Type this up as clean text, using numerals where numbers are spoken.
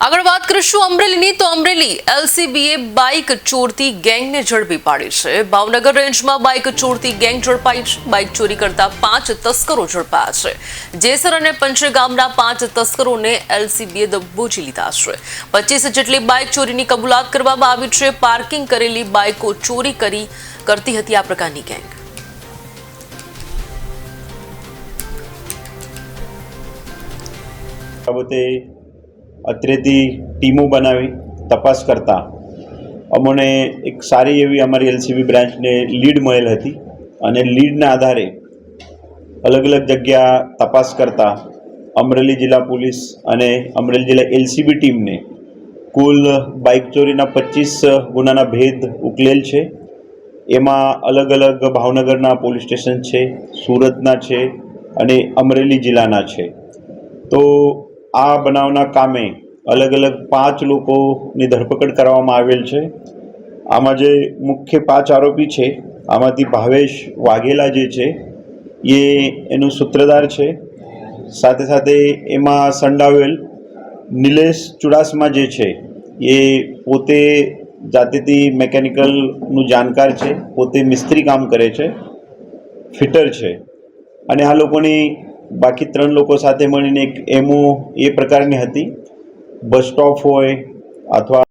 આગળ વાત કરીશું અમરેલીની તો અમરેલી એલસીબીએ બાઇક ચોરતી ગેંગને ઝડપી પાડી છે। ભાવનગર રેન્જમાં બાઇક ચોરતી ગેંગ ઝડપાઈ છે। બાઇક ચોરી કરતા 5 તસ્કરો ઝડપાયા છે। જેસર અને પંચે ગામના 5 તસ્કરોને એલસીબીએ દબોચી લીધા છે। 25 જેટલી બાઇક ચોરીની કબૂલાત કરવામાં આવી છે। પાર્કિંગ કરેલી બાઇકો ચોરી કરતી હતી આ પ્રકારની ગેંગ। બાબતે અત્રેથી ટીમો બનાવી તપાસ કરતા અમને એક સારી એવી અમારી એલસીબી બ્રાન્ચને લીડ મળેલ હતી અને લીડના આધારે અલગ અલગ જગ્યા તપાસ કરતા અમરેલી જિલ્લા પોલીસ અને અમરેલી જિલ્લા એલસીબી ટીમને કુલ બાઇક ચોરીના 25 ગુનાના ભેદ ઉકેલેલ છે। એમાં અલગ અલગ ભાવનગરના પોલીસ સ્ટેશન છે, સુરતના છે અને અમરેલી જિલ્લાના છે। તો આ બનાવના કામે અલગ અલગ 5 લોકોની ધરપકડ કરવામાં આવેલ છે। આમાં જે મુખ્ય 5 આરોપી છે આમાંથી ભાવેશ વાઘેલા જે છે એ એનું સૂત્રધાર છે। સાથે સાથે એમાં સંડાવેલ નિલેશ ચુડાસમા જે છે એ પોતે જાતેથી મેકેનિકલનું જાણકાર છે, પોતે મિસ્ત્રી કામ કરે છે, ફિટર છે અને આ લોકોની બાકી 3 લોકો સાથે મળીને એક એમઓ એ પ્રકારની હતી। બસ સ્ટોપ હોય અથવા